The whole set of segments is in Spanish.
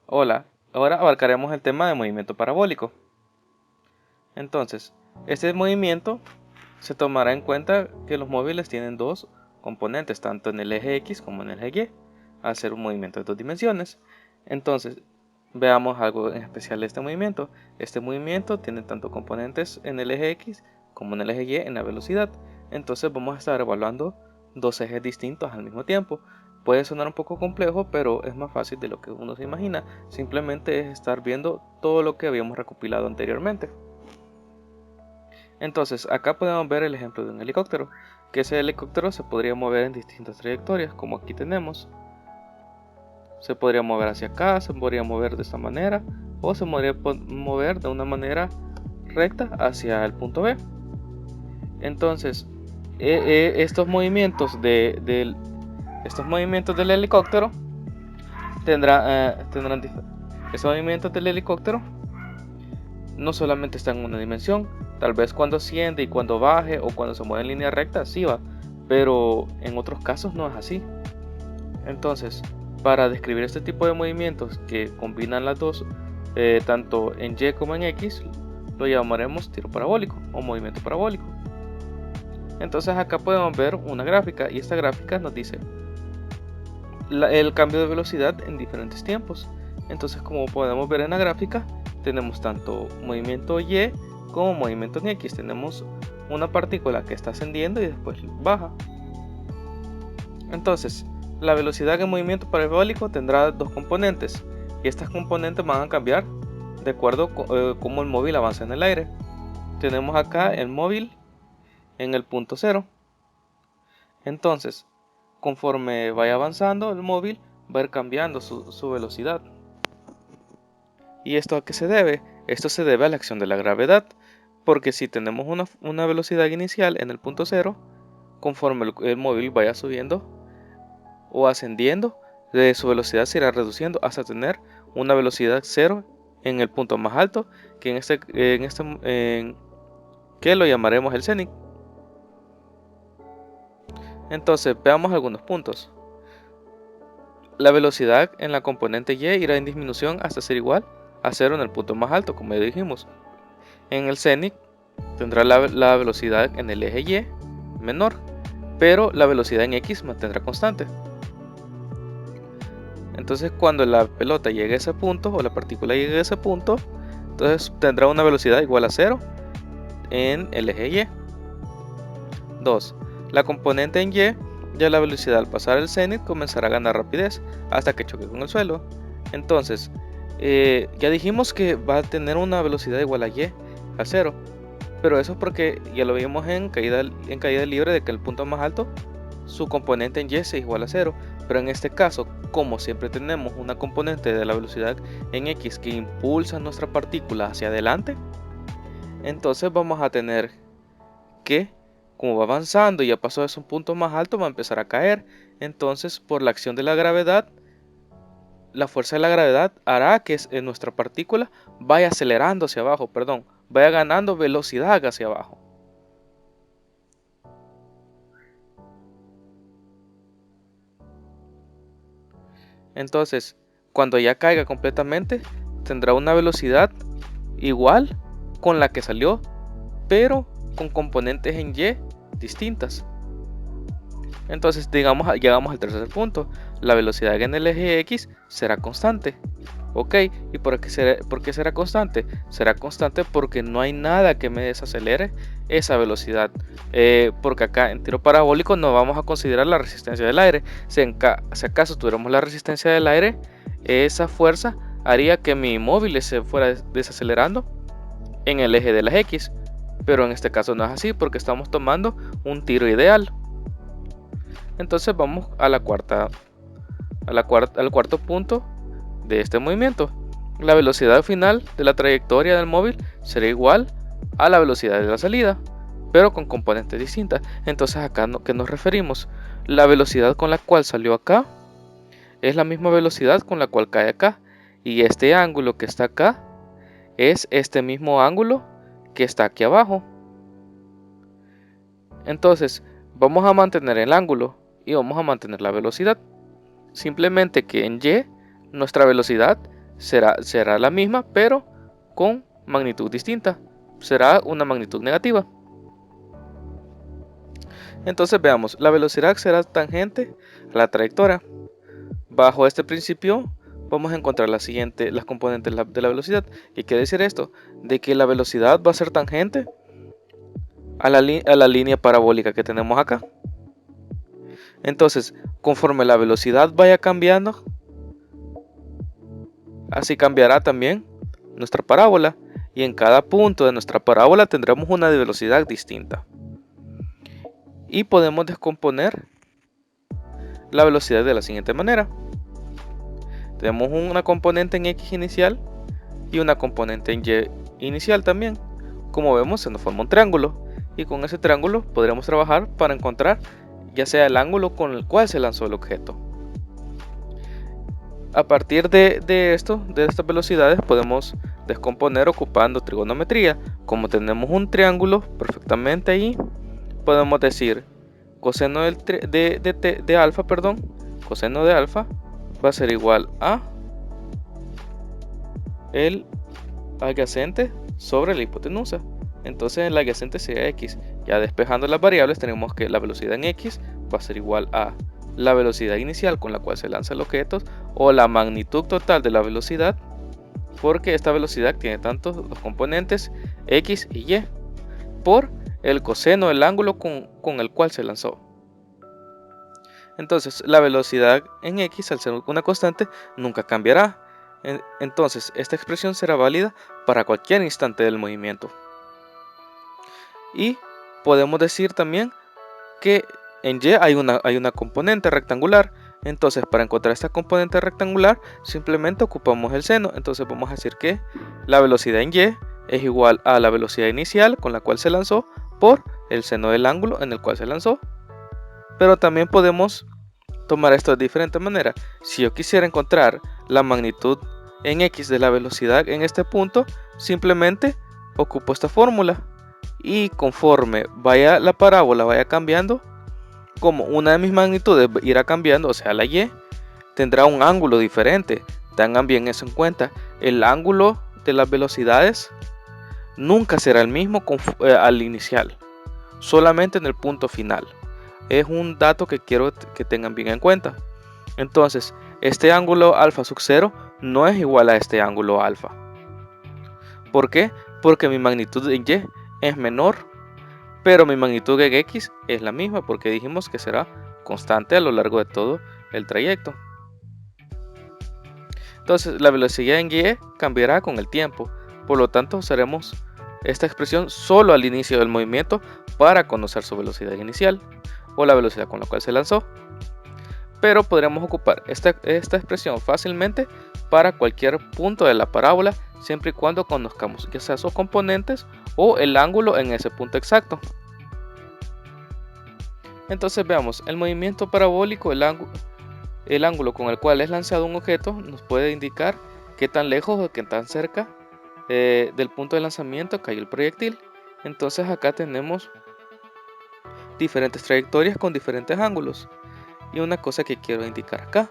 Hola, ahora abarcaremos el tema de movimiento parabólico. Entonces, este movimiento se tomará en cuenta que los móviles tienen dos componentes, tanto en el eje X como en el eje Y, al ser un movimiento de dos dimensiones. Entonces, veamos algo en especial de este movimiento. Este movimiento tiene tanto componentes en el eje X como en el eje Y en la velocidad. Entonces vamos a estar evaluando dos ejes distintos al mismo tiempo. Puede sonar un poco complejo, pero es más fácil de lo que uno se imagina. Simplemente es estar viendo todo lo que habíamos recopilado anteriormente. Entonces, acá podemos ver el ejemplo de un helicóptero, que ese helicóptero se podría mover en distintas trayectorias, como aquí tenemos. Se podría mover hacia acá, se podría mover de esta manera, o se podría mover de una manera recta hacia el punto B. Entonces, estos movimientos del helicóptero estos movimientos del helicóptero no solamente están en una dimensión. Tal vez cuando asciende y cuando baje o cuando se mueve en línea recta sí va, pero en otros casos no es así. Entonces, para describir este tipo de movimientos que combinan las dos, tanto en Y como en X, lo llamaremos tiro parabólico o movimiento parabólico. Entonces acá podemos ver una gráfica, y esta gráfica nos dice el cambio de velocidad en diferentes tiempos. Entonces, como podemos ver en la gráfica, tenemos tanto movimiento Y como movimiento en X. Tenemos una partícula que está ascendiendo y después baja. Entonces, la velocidad en movimiento parabólico tendrá dos componentes, y estas componentes van a cambiar de acuerdo a cómo el móvil avanza en el aire. Tenemos acá el móvil en el punto cero. Entonces, conforme vaya avanzando el móvil, va a ir cambiando su velocidad. ¿Y esto a qué se debe? Esto se debe a la acción de la gravedad, porque si tenemos una velocidad inicial en el punto cero, conforme el móvil vaya subiendo o ascendiendo, su velocidad se irá reduciendo hasta tener una velocidad cero en el punto más alto, que lo llamaremos el cenit. Entonces veamos algunos puntos. La velocidad en la componente Y irá en disminución hasta ser igual a cero en el punto más alto, como ya dijimos. En el cenit tendrá la velocidad en el eje Y menor, pero la velocidad en X mantendrá constante. Entonces, cuando la pelota llegue a ese punto, o la partícula llegue a ese punto, entonces tendrá una velocidad igual a 0 en el eje Y. 2. La componente en Y, ya la velocidad al pasar el cenit comenzará a ganar rapidez hasta que choque con el suelo. Entonces, ya dijimos que va a tener una velocidad igual a Y, a 0. Pero eso es porque ya lo vimos en caída libre, de que el punto más alto, su componente en Y es igual a 0. Pero en este caso, como siempre tenemos una componente de la velocidad en X que impulsa nuestra partícula hacia adelante, entonces vamos a tener que, como va avanzando y ya pasó de un punto más alto, va a empezar a caer. Entonces, por la acción de la gravedad, la fuerza de la gravedad hará que nuestra partícula vaya acelerando hacia abajo, vaya ganando velocidad hacia abajo. Entonces, cuando ya caiga completamente, tendrá una velocidad igual con la que salió, pero con componentes en Y distintas. Entonces, llegamos al tercer punto. La velocidad en el eje X será constante. Ok, ¿y por qué será constante? Será constante porque no hay nada que me desacelere esa velocidad. Porque acá en tiro parabólico no vamos a considerar la resistencia del aire. Si acaso tuviéramos la resistencia del aire, esa fuerza haría que mi móvil se fuera desacelerando en el eje de las X. Pero en este caso no es así, porque estamos tomando un tiro ideal. Entonces vamos al cuarto punto de este movimiento. La velocidad final de la trayectoria del móvil será igual a la velocidad de la salida, pero con componentes distintas. Entonces acá, ¿qué nos referimos? La velocidad con la cual salió acá es la misma velocidad con la cual cae acá, y este ángulo que está acá es este mismo ángulo que está aquí abajo. Entonces vamos a mantener el ángulo y vamos a mantener la velocidad. Simplemente que en Y nuestra velocidad será la misma, pero con magnitud distinta. Será una magnitud negativa. Entonces veamos, la velocidad será tangente a la trayectoria. Bajo este principio vamos a encontrar las componentes de la velocidad. ¿Qué quiere decir esto? De que la velocidad va a ser tangente a la línea parabólica que tenemos acá. Entonces, conforme la velocidad vaya cambiando, así cambiará también nuestra parábola. Y en cada punto de nuestra parábola tendremos una velocidad distinta. Y podemos descomponer la velocidad de la siguiente manera. Tenemos una componente en X inicial y una componente en Y inicial también. Como vemos, se nos forma un triángulo. Y con ese triángulo podremos trabajar para encontrar ya sea el ángulo con el cual se lanzó el objeto. A partir de estas velocidades podemos descomponer ocupando trigonometría. Como tenemos un triángulo perfectamente ahí, podemos decir coseno de alfa, coseno de alfa va a ser igual a el adyacente sobre la hipotenusa. Entonces el adyacente sería x. Ya despejando las variables tenemos que la velocidad en x va a ser igual a la velocidad inicial con la cual se lanza el objeto o la magnitud total de la velocidad, porque esta velocidad tiene tantos los componentes x y y, por el coseno del ángulo con el cual se lanzó. Entonces la velocidad en x, al ser una constante, nunca cambiará. Entonces esta expresión será válida para cualquier instante del movimiento. Y podemos decir también que en y hay una componente rectangular. Entonces para encontrar esta componente rectangular simplemente ocupamos el seno. Entonces vamos a decir que la velocidad en y es igual a la velocidad inicial con la cual se lanzó por el seno del ángulo en el cual se lanzó. Pero también podemos tomar esto de diferente manera. Si yo quisiera encontrar la magnitud en x de la velocidad en este punto, simplemente ocupo esta fórmula. Y conforme vaya la parábola vaya cambiando, como una de mis magnitudes irá cambiando, o sea la y, tendrá un ángulo diferente. Tengan bien eso en cuenta. El ángulo de las velocidades nunca será el mismo al inicial, solamente en el punto final. Es un dato que quiero que tengan bien en cuenta. Entonces, este ángulo alfa sub 0 no es igual a este ángulo alfa. ¿Por qué? Porque mi magnitud en y es menor, pero mi magnitud en x es la misma, porque dijimos que será constante a lo largo de todo el trayecto. Entonces la velocidad en y cambiará con el tiempo, por lo tanto usaremos esta expresión solo al inicio del movimiento para conocer su velocidad inicial o la velocidad con la cual se lanzó. Pero podremos ocupar esta expresión fácilmente para cualquier punto de la parábola, siempre y cuando conozcamos ya sea sus componentes o el ángulo en ese punto exacto. Entonces veamos, el movimiento parabólico, el ángulo con el cual es lanzado un objeto, nos puede indicar qué tan lejos o qué tan cerca del punto de lanzamiento cayó el proyectil. Entonces acá tenemos diferentes trayectorias con diferentes ángulos. Y una cosa que quiero indicar acá,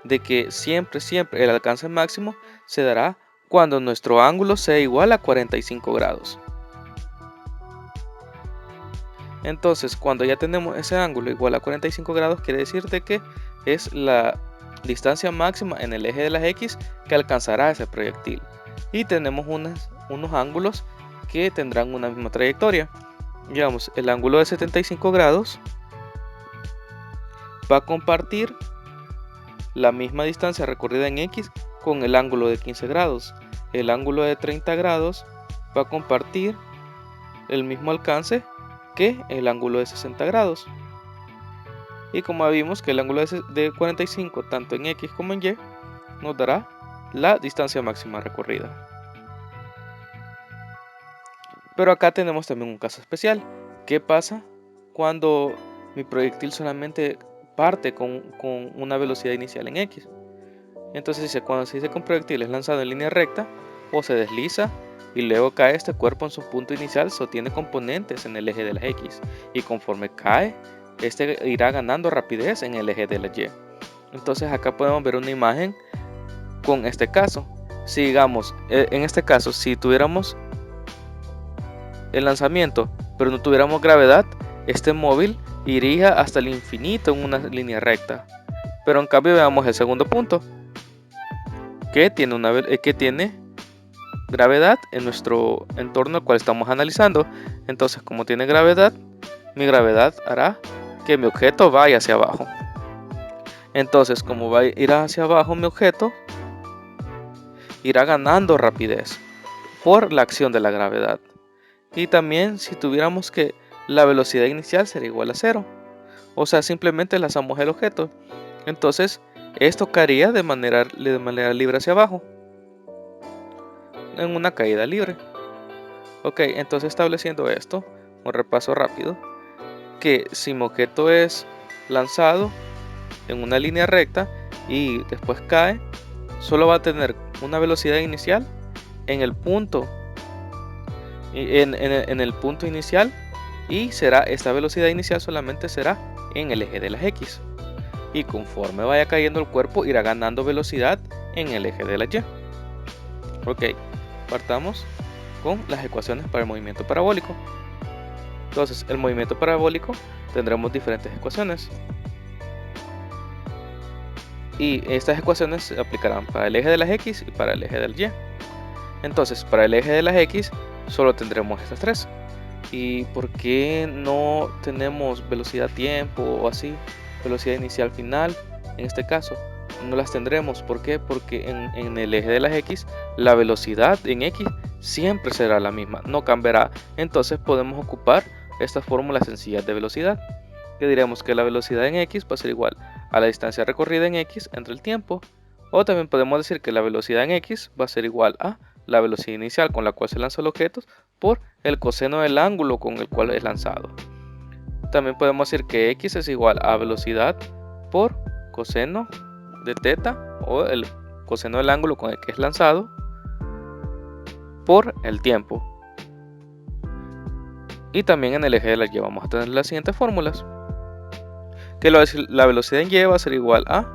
de que siempre el alcance máximo se dará cuando nuestro ángulo sea igual a 45 grados. Entonces cuando ya tenemos ese ángulo igual a 45 grados, quiere decir de que es la distancia máxima en el eje de las X que alcanzará ese proyectil. Y tenemos unos ángulos que tendrán una misma trayectoria. Digamos, el ángulo de 75 grados va a compartir la misma distancia recorrida en X con el ángulo de 15 grados. El ángulo de 30 grados va a compartir el mismo alcance que el ángulo de 60 grados. Y como vimos que el ángulo de 45 tanto en X como en Y nos dará la distancia máxima recorrida. Pero acá tenemos también un caso especial. ¿Qué pasa cuando mi proyectil solamente parte con una velocidad inicial en X? Entonces dice, cuando se dice que un proyectil es lanzado en línea recta o se desliza y luego cae, este cuerpo en su punto inicial sostiene componentes en el eje de las X, y conforme cae, este irá ganando rapidez en el eje de la Y. Entonces acá podemos ver una imagen con este caso. Si digamos, en este caso, si tuviéramos el lanzamiento, pero no tuviéramos gravedad, este móvil iría hasta el infinito en una línea recta. Pero en cambio veamos el segundo punto, que tiene gravedad en nuestro entorno al cual estamos analizando. Entonces, como tiene gravedad, mi gravedad hará que mi objeto vaya hacia abajo. Entonces, como va a ir hacia abajo mi objeto, irá ganando rapidez por la acción de la gravedad. Y también si tuviéramos que la velocidad inicial sería igual a 0, o sea, simplemente lanzamos el objeto, entonces esto caería de manera libre hacia abajo, en una caída libre. Ok, entonces estableciendo esto, un repaso rápido, que si mi objeto es lanzado en una línea recta y después cae, solo va a tener una velocidad inicial en el punto en el punto inicial, y esta velocidad inicial solamente será en el eje de las X, y conforme vaya cayendo el cuerpo irá ganando velocidad en el eje de la Y. Ok, partamos con las ecuaciones para el movimiento parabólico. Entonces, el movimiento parabólico tendremos diferentes ecuaciones, y estas ecuaciones se aplicarán para el eje de las X y para el eje del Y. Entonces, para el eje de las X solo tendremos estas tres. ¿Y por qué no tenemos velocidad tiempo o así, velocidad inicial final? En este caso no las tendremos. ¿Por qué? Porque en el eje de las X la velocidad en X siempre será la misma, no cambiará. Entonces podemos ocupar estas fórmulas sencillas de velocidad, que diremos que la velocidad en X va a ser igual a la distancia recorrida en X entre el tiempo, o también podemos decir que la velocidad en X va a ser igual a la velocidad inicial con la cual se lanzó el objeto por el coseno del ángulo con el cual es lanzado. También podemos decir que X es igual a velocidad por coseno de teta, o el coseno del ángulo con el que es lanzado, por el tiempo. Y también en el eje de la Y vamos a tener las siguientes fórmulas, que la velocidad en Y va a ser igual a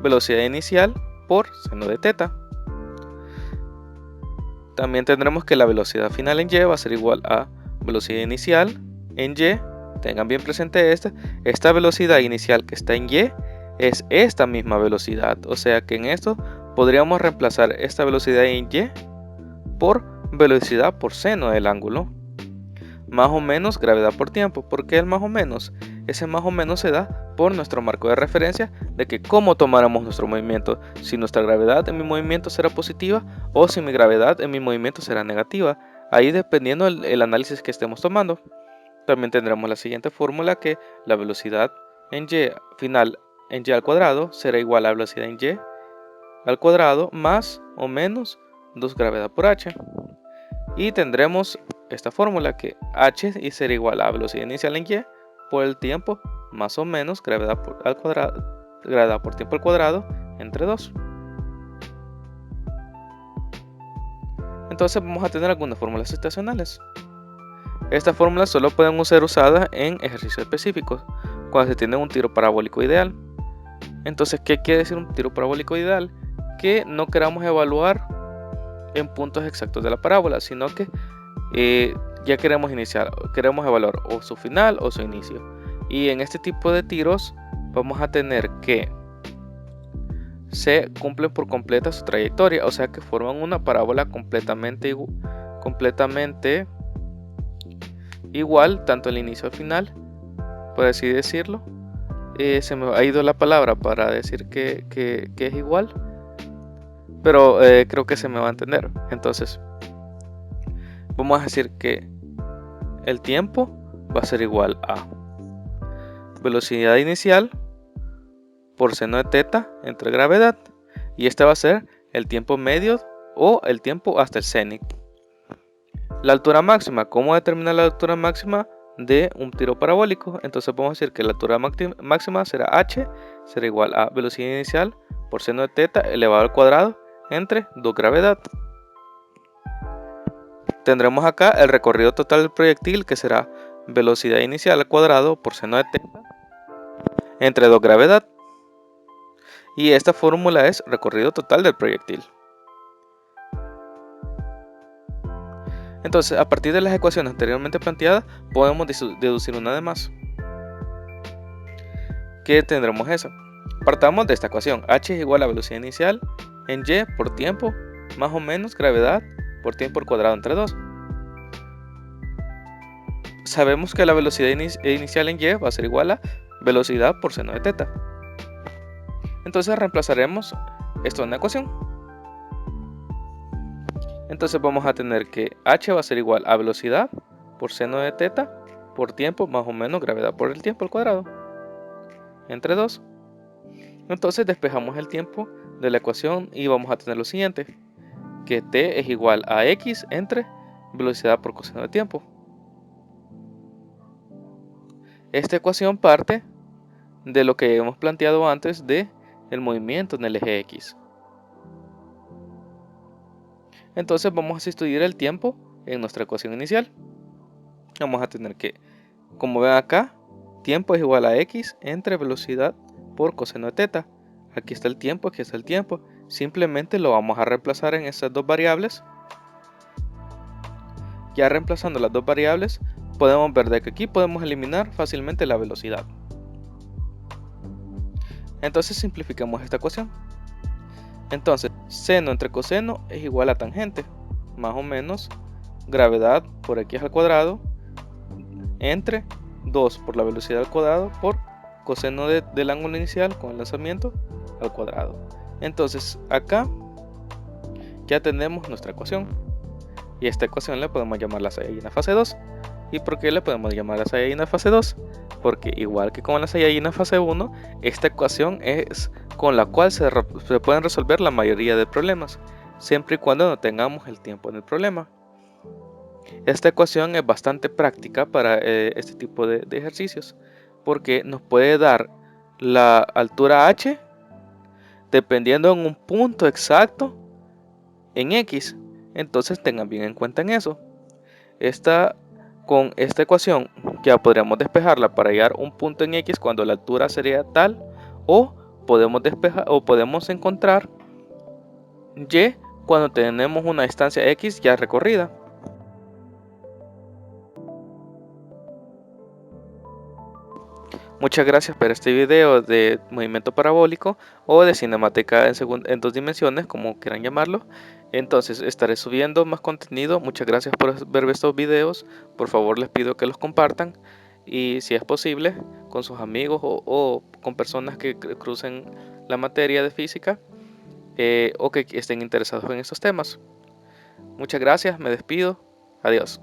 velocidad inicial por seno de teta. También tendremos que la velocidad final en Y va a ser igual a velocidad inicial en Y. Tengan bien presente esta velocidad inicial que está en Y es esta misma velocidad, o sea que en esto podríamos reemplazar esta velocidad en Y por velocidad por seno del ángulo, más o menos gravedad por tiempo. ¿Por qué el más o menos? Ese más o menos se da por nuestro marco de referencia de que cómo tomáramos nuestro movimiento, si nuestra gravedad en mi movimiento será positiva o si mi gravedad en mi movimiento será negativa, ahí dependiendo el análisis que estemos tomando. También tendremos la siguiente fórmula, que la velocidad en Y final en Y al cuadrado será igual a velocidad en Y al cuadrado más o menos 2 gravedad por h, y tendremos esta fórmula que h será igual a velocidad inicial en Y por el tiempo más o menos gravedad por tiempo al cuadrado entre 2. Entonces vamos a tener algunas fórmulas estacionales. Estas fórmulas solo pueden ser usadas en ejercicios específicos, cuando se tiene un tiro parabólico ideal. Entonces, ¿qué quiere decir un tiro parabólico ideal? Que no queramos evaluar en puntos exactos de la parábola, sino que ya queremos evaluar o su final o su inicio. Y en este tipo de tiros vamos a tener que se cumplen por completa su trayectoria, o sea que forman una parábola completamente igual, tanto el inicio al final, por así decirlo. Se me ha ido la palabra para decir que es igual, pero creo que se me va a entender. Entonces vamos a decir que el tiempo va a ser igual a velocidad inicial por seno de teta entre gravedad, y este va a ser el tiempo medio o el tiempo hasta el cenit. La altura máxima, ¿cómo determinar la altura máxima de un tiro parabólico? Entonces podemos decir que la altura máxima será h, será igual a velocidad inicial por seno de teta elevado al cuadrado entre 2 gravedad. Tendremos acá el recorrido total del proyectil, que será velocidad inicial al cuadrado por seno de teta entre 2 gravedad. Y esta fórmula es recorrido total del proyectil. Entonces, a partir de las ecuaciones anteriormente planteadas, podemos deducir una de más. ¿Qué tendremos esa? Partamos de esta ecuación. H es igual a velocidad inicial en y por tiempo, más o menos gravedad por tiempo al cuadrado entre 2. Sabemos que la velocidad inicial en y va a ser igual a velocidad por seno de teta. Entonces reemplazaremos esto en la ecuación. Entonces vamos a tener que h va a ser igual a velocidad por seno de teta por tiempo más o menos gravedad por el tiempo al cuadrado entre 2. Entonces despejamos el tiempo de la ecuación y vamos a tener lo siguiente, que t es igual a x entre velocidad por coseno de tiempo. Esta ecuación parte de lo que hemos planteado antes de el movimiento en el eje x. Entonces vamos a sustituir el tiempo en nuestra ecuación inicial. Vamos a tener que, como ven acá, tiempo es igual a x entre velocidad por coseno de teta. Aquí está el tiempo, aquí está el tiempo. Simplemente lo vamos a reemplazar en estas dos variables. Ya reemplazando las dos variables, podemos ver de que aquí podemos eliminar fácilmente la velocidad. Entonces simplificamos esta ecuación. Entonces, seno entre coseno es igual a tangente, más o menos gravedad por x al cuadrado entre 2 por la velocidad al cuadrado por coseno del ángulo inicial con el lanzamiento al cuadrado. Entonces acá ya tenemos nuestra ecuación y esta ecuación le podemos llamar la Saiyajina fase 2. ¿Y por qué le podemos llamar la Saiyajina fase 2? Porque igual que con la Saiyajina fase 1, esta ecuación es con la cual se pueden resolver la mayoría de problemas, siempre y cuando no tengamos el tiempo en el problema. Esta ecuación es bastante práctica para este tipo de ejercicios, porque nos puede dar la altura h dependiendo en un punto exacto en x. Entonces tengan bien en cuenta en eso. Con esta ecuación ya podríamos despejarla para hallar un punto en x cuando la altura sería tal, o podemos encontrar y cuando tenemos una distancia x ya recorrida. Muchas gracias por este video de movimiento parabólico o de cinemática en 2 dimensiones, como quieran llamarlo. Entonces estaré subiendo más contenido. Muchas gracias por ver estos videos. Por favor les pido que los compartan y si es posible con sus amigos o con personas que crucen la materia de física o que estén interesados en estos temas. Muchas gracias, me despido. Adiós.